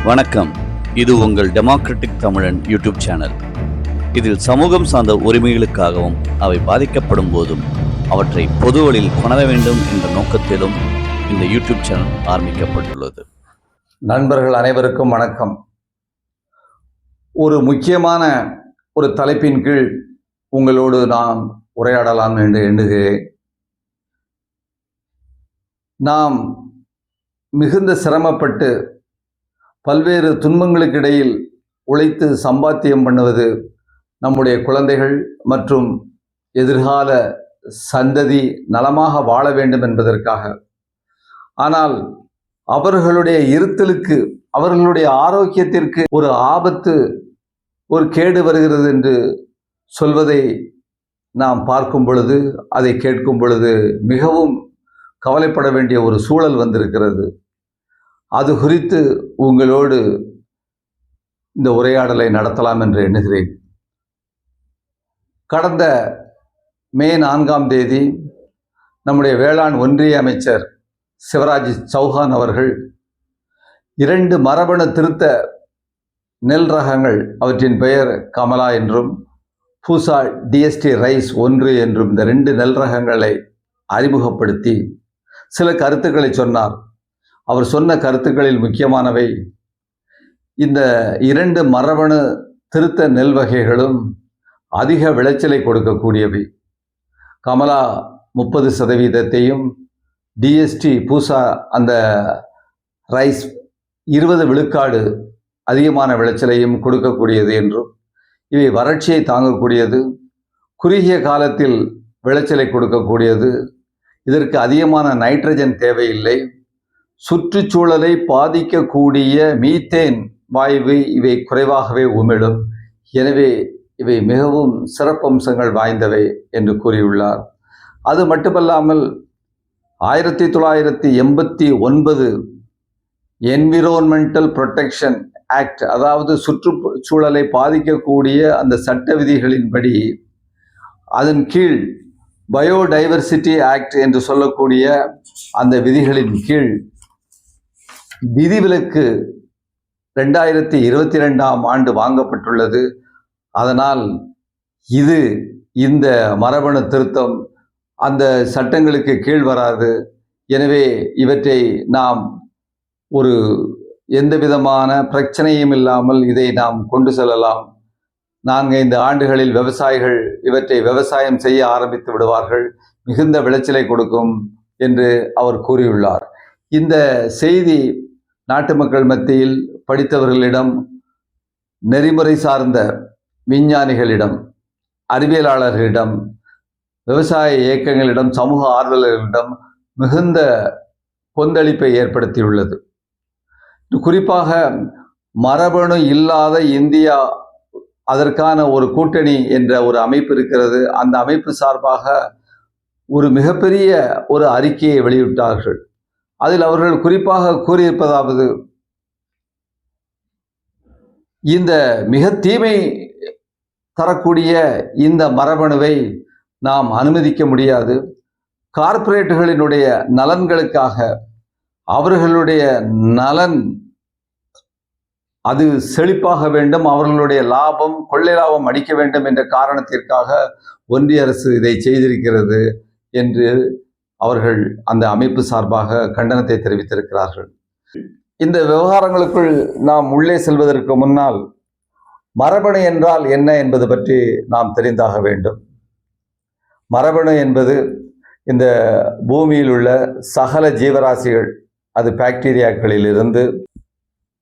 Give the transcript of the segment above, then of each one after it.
வணக்கம். இது உங்கள் டெமோக்ராட்டிக் தமிழன் யூடியூப் சேனல். இதில் சமூகம் சார்ந்த உரிமைகளுக்காகவும் அவை பாதிக்கப்படும் போதும் அவற்றை பொதுவழியில் கொணர வேண்டும் என்ற நோக்கத்திலும் இந்த யூடியூப் சேனல் ஆரம்பிக்கப்பட்டுள்ளது. நண்பர்கள் அனைவருக்கும் வணக்கம். ஒரு முக்கியமான ஒரு தலைப்பின் கீழ் உங்களோடு நான் உரையாடலாம் என்று எண்ணுகிறேன். நாம் மிகுந்த சிரமப்பட்டு பல்வேறு துன்பங்களுக்கு இடையில் உழைத்து சம்பாத்தியம் பண்ணுவது நம்முடைய குழந்தைகள் மற்றும் எதிர்கால சந்ததி நலமாக வாழ வேண்டும் என்பதற்காக. ஆனால் அவர்களுடைய இருத்தலுக்கு, அவர்களுடைய ஆரோக்கியத்திற்கு ஒரு ஆபத்து, ஒரு கேடு வருகிறது என்று சொல்வதை நாம் பார்க்கும் பொழுது, அதை கேட்கும் பொழுது மிகவும் கவலைப்பட வேண்டிய ஒரு சூழல் வந்திருக்கிறது. அது குறித்து உங்களோடு இந்த உரையாடலை நடத்தலாம் என்று எண்ணுகிறேன். கடந்த மே 4ஆம் தேதி நம்முடைய வேளாண் ஒன்றிய அமைச்சர் சிவராஜ் சௌஹான் அவர்கள் 2 மரபணு திருத்த நெல் ரகங்கள், அவற்றின் பெயர் கமலா என்றும் பூசா DST ரைஸ் 1 என்றும் இந்த 2 நெல் ரகங்களை அறிமுகப்படுத்தி சில கருத்துக்களை சொன்னார். அவர் சொன்ன கருத்துக்களில் முக்கியமானவை, இந்த 2 மரபணு திருத்த நெல் வகைகளும் அதிக விளைச்சலை கொடுக்கக்கூடியவை. கமலா 30%, DST பூசா அந்த ரைஸ் 20 விழுக்காடு அதிகமான விளைச்சலையும் கொடுக்கக்கூடியது என்றும், இவை வறட்சியை தாங்கக்கூடியது, குறுகிய காலத்தில் விளைச்சலை கொடுக்கக்கூடியது, இதற்கு அதிகமான நைட்ரஜன் தேவையில்லை, சுற்றுச்சூழலை பாதிக்கக்கூடிய மீத்தேன் வாயு இவை குறைவாகவே உமிழும், எனவே இவை மிகவும் சிறப்பம்சங்கள் வாய்ந்தவை என்று கூறியுள்ளார். அது மட்டுமல்லாமல் 1989 என்விரோன்மெண்டல் ப்ரொடெக்ஷன் ஆக்ட், அதாவது சுற்றுச்சூழலை பாதிக்கக்கூடிய அந்த சட்ட விதிகளின்படி, அதன் கீழ் பயோடைவர்சிட்டி ஆக்ட் என்று சொல்லக்கூடிய அந்த விதிகளின் கீழ் விதிவிலக்கு 2022ஆம் ஆண்டு வாங்கப்பட்டுள்ளது. அதனால் இந்த மரபணு திருத்தம் அந்த சட்டங்களுக்கு கீழ் வராது. எனவே இவற்றை நாம் ஒரு எந்த விதமான பிரச்சனையும் இல்லாமல் இதை நாம் கொண்டு செல்லலாம். 4-5 ஆண்டுகளில் விவசாயிகள் இவற்றை விவசாயம் செய்ய ஆரம்பித்து விடுவார்கள், மிகுந்த விளைச்சலை கொடுக்கும் என்று அவர் கூறியுள்ளார். இந்த செய்தி நாட்டு மக்கள் மத்தியில், படித்தவர்களிடம், நெறிமுறை சார்ந்த விஞ்ஞானிகளிடம், அறிவியலாளர்களிடம், விவசாய இயக்கங்களிடம், சமூக ஆர்வலர்களிடம் மிகுந்த கொந்தளிப்பை ஏற்படுத்தியுள்ளது. குறிப்பாக மரபணு இல்லாத இந்தியா, அதற்கான ஒரு கூட்டணி என்ற ஒரு அமைப்பு இருக்கிறது. அந்த அமைப்பு சார்பாக ஒரு மிகப்பெரிய ஒரு அறிக்கையை வெளியிட்டார்கள். அதில் அவர்கள் குறிப்பாக கூறியிருப்பதாவது, இந்த மிக தீமை தரக்கூடிய இந்த மரபணுவை நாம் அனுமதிக்க முடியாது. கார்ப்பரேட்டுகளினுடைய நலன்களுக்காக, அவர்களுடைய நலன் அது செழிப்பாக வேண்டும், அவர்களுடைய லாபம், கொள்ளை லாபம் அடிக்க வேண்டும் என்ற காரணத்திற்காக ஒன்றிய அரசு இதை செய்திருக்கிறது என்று அவர்கள் அந்த அமைப்பு சார்பாக கண்டனத்தை தெரிவித்திருக்கிறார்கள். இந்த விவகாரங்களுக்குள் நாம் உள்ளே செல்வதற்கு முன்னால் மரபணு என்றால் என்ன என்பது பற்றி நாம் தெரிந்தாக வேண்டும். மரபணு என்பது இந்த பூமியில் உள்ள சகல ஜீவராசிகள், அது பாக்டீரியாக்களிலிருந்து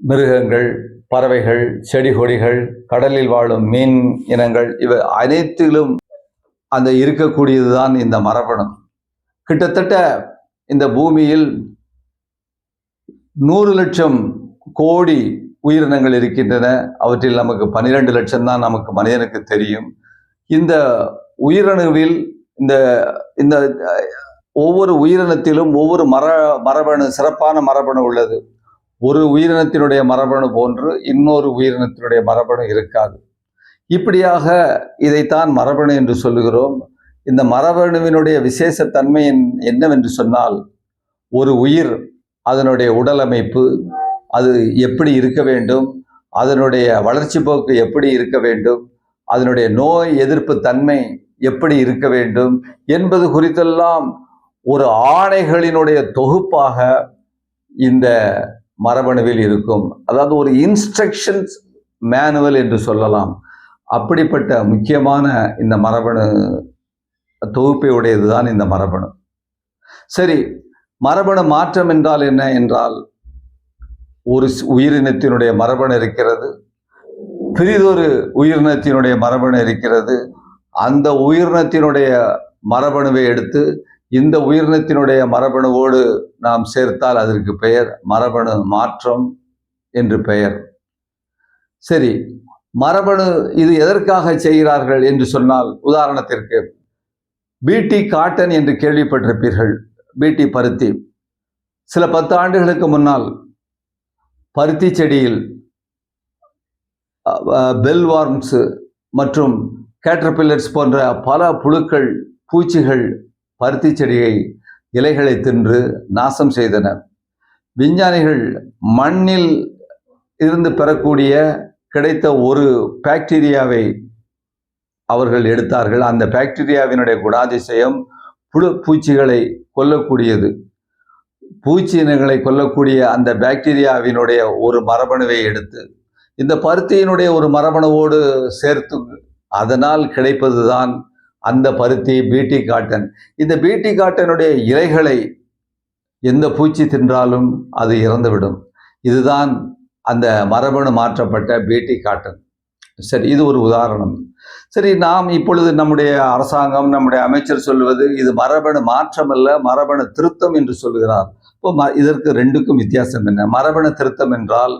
மிருகங்கள், பறவைகள், செடி கொடிகள், கடலில் வாழும் மீன் இனங்கள், இவை அனைத்திலும் அந்த இருக்கக்கூடியதுதான் இந்த மரபணு. கிட்டத்தட்ட இந்த பூமியில் 100 லட்சம் கோடி உயிரினங்கள் இருக்கின்றன. அவற்றில் நமக்கு 12 லட்சம் தான் நமக்கு மனிதனுக்கு தெரியும். இந்த உயிரணுவில் இந்த ஒவ்வொரு உயிரினத்திலும் ஒவ்வொரு மரபணு, சிறப்பான மரபணு உள்ளது. ஒரு உயிரினத்தினுடைய மரபணு போன்று இன்னொரு உயிரினத்தினுடைய மரபணு இருக்காது. இப்படியாக இதைத்தான் மரபணு என்று சொல்லுகிறோம். இந்த மரபணுவினுடைய விசேஷத்தன்மை என்னவென்று சொன்னால், ஒரு உயிர், அதனுடைய உடலமைப்பு, அது எப்படி இருக்க வேண்டும், அதனுடைய வளர்ச்சி போக்கு எப்படி இருக்க வேண்டும், அதனுடைய நோய் எதிர்ப்பு தன்மை எப்படி இருக்க வேண்டும் என்பது குறித்தெல்லாம் ஒரு ஆணைகளினுடைய தொகுப்பாக இந்த மரபணுவில் இருக்கும். அதாவது ஒரு இன்ஸ்ட்ரக்ஷன்ஸ் மேனுவல் என்று சொல்லலாம். அப்படிப்பட்ட முக்கியமான இந்த மரபணு தொகுப்பை உடையதுதான் இந்த மரபணு. சரி, மரபணு மாற்றம் என்றால் என்ன என்றால், ஒரு உயிரினத்தினுடைய மரபணு இருக்கிறது, பிறிதொரு உயிரினத்தினுடைய மரபணு இருக்கிறது. அந்த உயிரினத்தினுடைய மரபணுவை எடுத்து இந்த உயிரினத்தினுடைய மரபணுவோடு நாம் சேர்த்தால் அதற்கு பெயர் மரபணு மாற்றம் என்று பெயர். சரி, மரபணு இது எதற்காக செய்கிறார்கள் என்று சொன்னால், உதாரணத்திற்கு பிடி காட்டன் என்று கேள்விப்பட்டிருப்பீர்கள். பிடி பருத்தி. சில 10 ஆண்டுகளுக்கு முன்னால் பருத்தி செடியில் பெல்வார்ம்ஸ் மற்றும் கேட்டர்பில்லர்ஸ் போன்ற பல புழுக்கள், பூச்சிகள் பருத்தி செடியை இலைகளை தின்று நாசம் செய்தன. விஞ்ஞானிகள் மண்ணில் இருந்து பெறக்கூடிய கிடைத்த ஒரு பாக்டீரியாவை அவர்கள் எடுத்தார்கள். அந்த பாக்டீரியாவினுடைய குணாதிசயம் பூச்சிகளை கொல்லக்கூடியது. பூச்சி இனங்களை கொல்லக்கூடிய அந்த பாக்டீரியாவினுடைய ஒரு மரபணுவை எடுத்து இந்த பருத்தியினுடைய ஒரு மரபணுவோடு சேர்த்து அதனால் கிடைப்பதுதான் அந்த பருத்தி பிடி காட்டன். இந்த பிடி காட்டனுடைய இலைகளை எந்த பூச்சி தின்றாலும் அது இறந்துவிடும். இதுதான் அந்த மரபணு மாற்றப்பட்ட பிடி காட்டன். சரி, இது ஒரு உதாரணம். சரி, நாம் இப்பொழுது நம்முடைய அரசாங்கம், நம்முடைய அமைச்சர் சொல்வது இது மரபணு மாற்றம் அல்ல, மரபணு திருத்தம் என்று சொல்கிறார். இப்போ இதற்கு ரெண்டுக்கும் வித்தியாசம் என்ன? மரபணு திருத்தம் என்றால்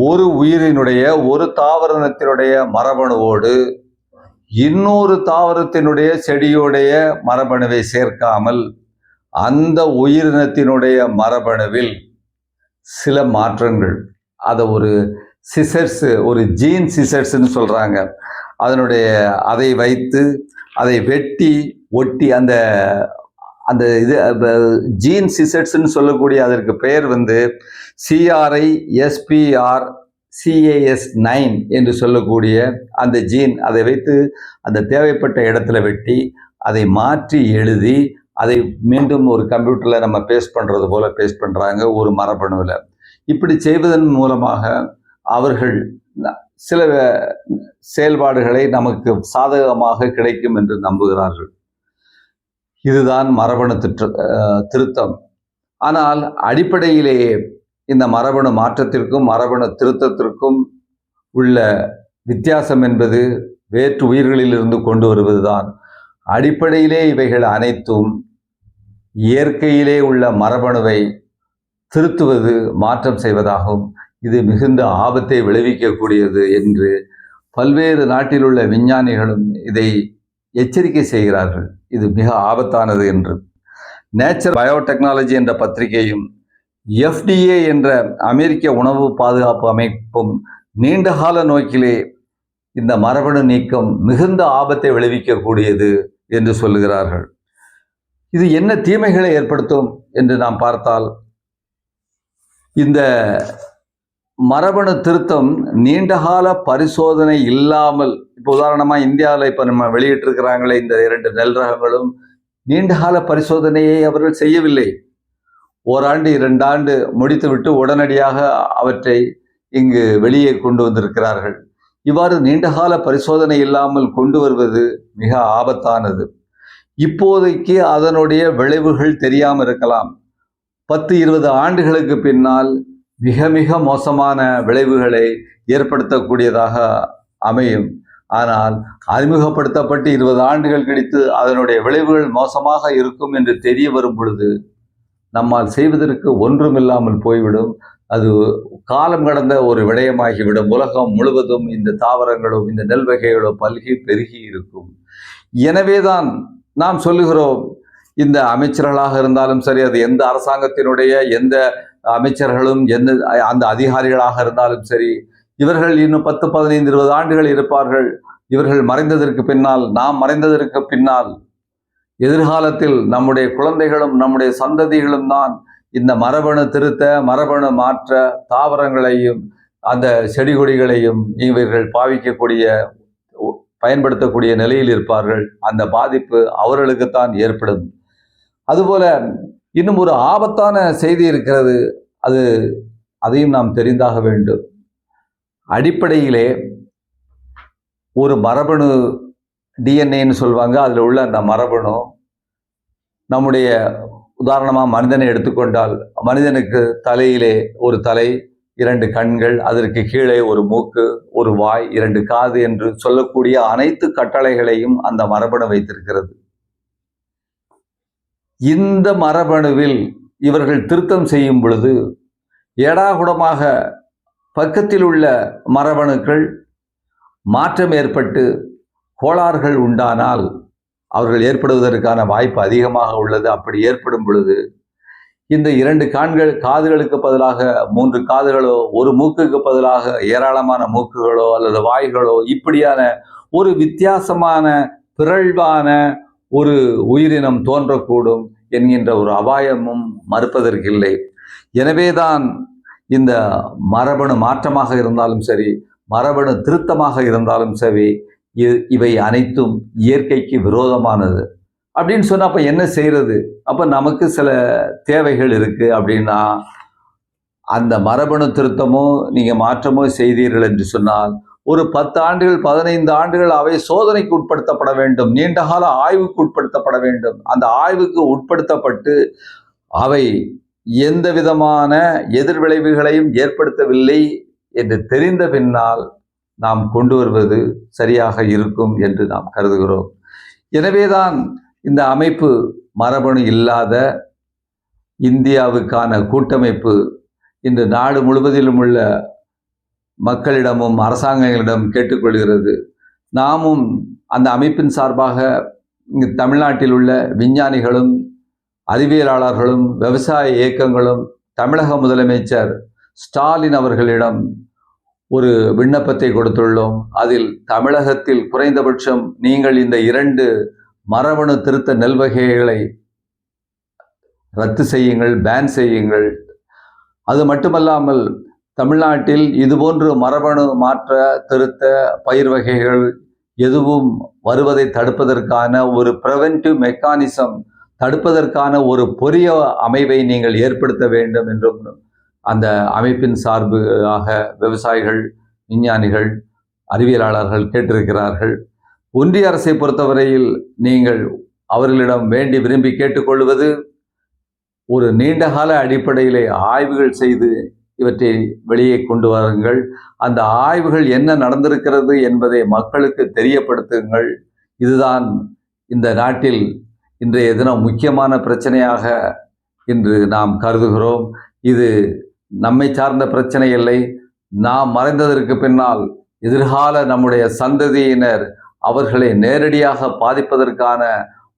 ஒரு உயிரினுடைய, ஒரு தாவரத்தினுடைய மரபணுவோடு இன்னொரு தாவரத்தினுடைய, செடியுடைய மரபணுவை சேர்க்காமல் அந்த உயிரினத்தினுடைய மரபணுவில் சில மாற்றங்கள், அதை ஒரு சிசர்ஸ், ஒரு ஜீன் சிசர்ஸ்ன்னு சொல்றாங்க, அதை வைத்து அதை வெட்டி ஒட்டி அந்த அந்த இது ஜீன் சிசர்ஸ்ன்னு சொல்லக்கூடிய அதற்கு பெயர் CRISPR-Cas9 என்று சொல்லக்கூடிய அந்த ஜீன், அதை வைத்து அந்த தேவைப்பட்ட இடத்துல வெட்டி அதை மாற்றி எழுதி அதை மீண்டும் ஒரு கம்ப்யூட்டரில் நம்ம பேஸ்ட் பண்ணுறது போல பேஸ்ட் பண்ணுறாங்க ஒரு மரபணுவில். இப்படி செய்வதன் மூலமாக அவர்கள் சில செயல்பாடுகளை நமக்கு சாதகமாக கிடைக்கும் என்று நம்புகிறார்கள். இதுதான் மரபணு திருத்தம். ஆனால் அடிப்படையிலேயே இந்த மரபணு மாற்றத்திற்கும் மரபணு திருத்தத்திற்கும் உள்ள வித்தியாசம் என்பது வேற்று உயிர்களிலிருந்து கொண்டு வருவதுதான். அடிப்படையிலே இவைகள் அனைத்தும் இயற்கையிலே உள்ள மரபணுவை திருத்துவது, மாற்றம் செய்வதாகும். இது மிகுந்த ஆபத்தை விளைவிக்கக்கூடியது என்று பல்வேறு நாட்டில் உள்ள விஞ்ஞானிகளும் இதை எச்சரிக்கை செய்கிறார்கள். இது மிக ஆபத்தானது என்று. நேச்சர் பயோடெக்னாலஜி என்ற பத்திரிகையும் FDA என்ற அமெரிக்க உணவு பாதுகாப்பு அமைப்பும் நீண்டகால நோக்கிலே இந்த மரபணு நீக்கம் மிகுந்த ஆபத்தை விளைவிக்கக்கூடியது என்று சொல்லுகிறார்கள். இது என்ன தீமைகளை ஏற்படுத்தும் என்று நாம் பார்த்தால், இந்த மரபணு திருத்தம் நீண்டகால பரிசோதனை இல்லாமல், இப்போ உதாரணமாக இந்தியாவில் இப்போ நம்ம வெளியிட்டிருக்கிறாங்களே இந்த 2 நெல் ரகங்களும் நீண்டகால பரிசோதனையை அவர்கள் செய்யவில்லை. ஓராண்டு 2 ஆண்டு முடித்துவிட்டு உடனடியாக அவற்றை இங்கு வெளியே கொண்டு வந்திருக்கிறார்கள். இவ்வாறு நீண்டகால பரிசோதனை இல்லாமல் கொண்டு வருவது மிக ஆபத்தானது. இப்போதைக்கு அதனுடைய விளைவுகள் தெரியாமல் இருக்கலாம். 10-20 ஆண்டுகளுக்கு பின்னால் மிக மிக மோசமான விளைவுகளை ஏற்படுத்தக்கூடியதாக அமையும். ஆனால் அறிமுகப்படுத்தப்பட்டு 20 ஆண்டுகள் கழித்து அதனுடைய விளைவுகள் மோசமாக இருக்கும் என்று தெரிய வரும் பொழுது நம்மால் செய்வதற்கு ஒன்றுமில்லாமல் போய்விடும். அது காலம் கடந்த ஒரு விடயமாகிவிடும். உலகம் முழுவதும் இந்த தாவரங்களோ இந்த நெல் வகைகளோ பல்கி பெருகி இருக்கும். எனவேதான் நாம் சொல்லுகிறோம், இந்த அமைச்சர்களாக இருந்தாலும் சரி, அது எந்த அரசாங்கத்தினுடைய எந்த அமைச்சர்களும் எந்த அந்த அதிகாரிகளாக இருந்தாலும் சரி, இவர்கள் இன்னும் 10, 15, 20 ஆண்டுகள் இருப்பார்கள். இவர்கள் மறைந்ததற்கு பின்னால், நாம் மறைந்ததற்கு பின்னால் எதிர்காலத்தில் நம்முடைய குழந்தைகளும் நம்முடைய சந்ததிகளும் தான் இந்த மரபணு திருத்த, மரபணு மாற்ற தாவரங்களையும் அந்த செடி கொடிகளையும் இவர்கள் பயன்படுத்தக்கூடிய நிலையில் இருப்பார்கள். அந்த பாதிப்பு அவர்களுக்குத்தான் ஏற்படும். அதுபோல இன்னும் ஒரு ஆபத்தான செய்தி இருக்கிறது. அதையும் நாம் தெரிந்தாக வேண்டும். அடிப்படையிலே ஒரு மரபணு டிஎன்ஏன்னு சொல்லுவாங்க. அதில் உள்ள அந்த மரபணு நம்முடைய உதாரணமாக மனிதனை எடுத்துக்கொண்டால், மனிதனுக்கு தலையிலே ஒரு தலை, 2 கண்கள், அதற்கு கீழே ஒரு மூக்கு, ஒரு வாய், 2 காது என்று சொல்லக்கூடிய அனைத்து கட்டளைகளையும் அந்த மரபணு வைத்திருக்கிறது. இந்த மரபணுவில் இவர்கள் திருத்தம் செய்யும் பொழுது ஏடாகுடமாக பக்கத்தில் உள்ள மரபணுக்கள் மாற்றம் ஏற்பட்டு கோளாறுகள் உண்டானால் அவர்கள் ஏற்படுவதற்கான வாய்ப்பு அதிகமாக உள்ளது. அப்படி ஏற்படும் பொழுது இந்த 2 காதுகளுக்கு பதிலாக 3 காதுகளோ, ஒரு மூக்குக்கு பதிலாக ஏராளமான மூக்குகளோ அல்லது வாய்களோ, இப்படியான ஒரு வித்தியாசமான பிறழ்வான ஒரு உயிரினம் தோன்றக்கூடும் என்கின்ற ஒரு அபாயமும் மறுப்பதற்கில்லை. எனவேதான் இந்த மரபணு மாற்றமாக இருந்தாலும் சரி, மரபணு திருத்தமாக இருந்தாலும் சரி, இவை அனைத்தும் இயற்கைக்கு விரோதமானது அப்படின்னு சொன்னா அப்ப என்ன செய்யறது? அப்ப நமக்கு சில தேவைகள் இருக்கு அப்படின்னா, அந்த மரபணு திருத்தமோ நீங்க மாற்றமோ செய்தீர்கள் என்று சொன்னால் ஒரு 10 ஆண்டுகள் 15 ஆண்டுகள் அவை சோதனைக்கு உட்படுத்தப்பட வேண்டும், நீண்டகால ஆய்வுக்கு உட்படுத்தப்பட வேண்டும். அந்த ஆய்வுக்கு உட்படுத்தப்பட்டு அவை எந்த விதமான எதிர்விளைவுகளையும் ஏற்படுத்தவில்லை என்று தெரிந்த பின்னால் நாம் கொண்டு வருவது சரியாக இருக்கும் என்று நாம் கருதுகிறோம். எனவேதான் இந்த அமைப்பு மரபணு இல்லாத இந்தியாவுக்கான கூட்டமைப்பு இன்று நாடு முழுவதிலும் உள்ள மக்களிடமும் அரசாங்கங்களிடம் கேட்டுக்கொள்கிறது. நாமும் அந்த அமைப்பின் சார்பாக இங்கு தமிழ்நாட்டில் உள்ள விஞ்ஞானிகளும் அறிவியலாளர்களும் விவசாய இயக்கங்களும் தமிழக முதலமைச்சர் ஸ்டாலின் அவர்களிடம் ஒரு விண்ணப்பத்தை கொடுத்துள்ளோம். அதில் தமிழகத்தில் குறைந்தபட்சம் நீங்கள் இந்த 2 மரபணு திருத்த நெல் வகைகளை ரத்து செய்யுங்கள், பேன் செய்யுங்கள். அது மட்டுமல்லாமல் தமிழ்நாட்டில் இதுபோன்று மரபணு மாற்ற திருத்த பயிர் வகைகள் எதுவும் வருவதை தடுப்பதற்கான ஒரு ப்ரிவென்டிவ் மெக்கானிசம், தடுப்பதற்கான ஒரு பொறிய அமைவை நீங்கள் ஏற்படுத்த வேண்டும் என்றும் அந்த அமைப்பின் சார்பாக விவசாயிகள், விஞ்ஞானிகள், அறிவியலாளர்கள் கேட்டிருக்கிறார்கள். ஒன்றிய அரசை பொறுத்தவரையில் நீங்கள் அவர்களிடம் வேண்டி விரும்பி கேட்டுக்கொள்வது, ஒரு நீண்டகால அடிப்படையிலே ஆய்வுகள் செய்து இவற்றை வெளியே கொண்டு வாருங்கள். அந்த ஆய்வுகள் என்ன நடந்திருக்கிறது என்பதை மக்களுக்கு தெரியப்படுத்துங்கள். இதுதான் இந்த நாட்டில் இன்றைய தினம் முக்கியமான பிரச்சனையாக இன்று நாம் கருதுகிறோம். இது நம்மை சார்ந்த பிரச்சனை இல்லை. நாம் மறைந்ததற்கு பின்னால் எதிர்கால நம்முடைய சந்ததியினர் அவர்களை நேரடியாக பாதிப்பதற்கான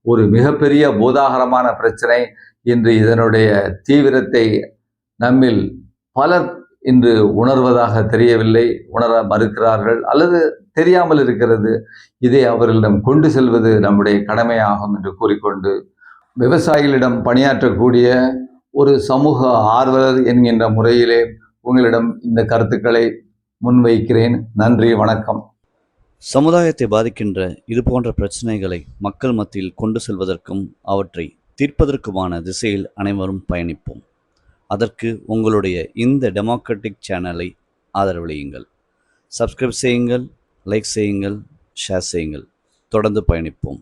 ஒரு மிகப்பெரிய பூதாகரமான பிரச்சனை. இன்று இதனுடைய தீவிரத்தை நம்மில் பலர் இன்று உணர்வதாக தெரியவில்லை, உணர மறுக்கிறார்கள் அல்லது தெரியாமல் இருக்கிறது. இதை அவர்களிடம் கொண்டு செல்வது நம்முடைய கடமையாகும் என்று கூறிக்கொண்டு, விவசாயிகளிடம் பணியாற்றக்கூடிய ஒரு சமூக ஆர்வலர் என்கின்ற முறையிலே உங்களிடம் இந்த கருத்துக்களை முன்வைக்கிறேன். நன்றி, வணக்கம். சமுதாயத்தை பாதிக்கின்ற இது போன்ற பிரச்சனைகளை மக்கள் மத்தியில் கொண்டு செல்வதற்கும் அவற்றை தீர்ப்பதற்குமான திசையில் அனைவரும் பயணிப்போம். அதற்கு உங்களுடைய இந்த டெமோக்ராட்டிக் சேனலை ஆதரவளியுங்கள். சப்ஸ்கிரைப் செய்யுங்கள், லைக் செய்யுங்கள், ஷேர் செய்யுங்கள். தொடர்ந்து பயணிப்போம்.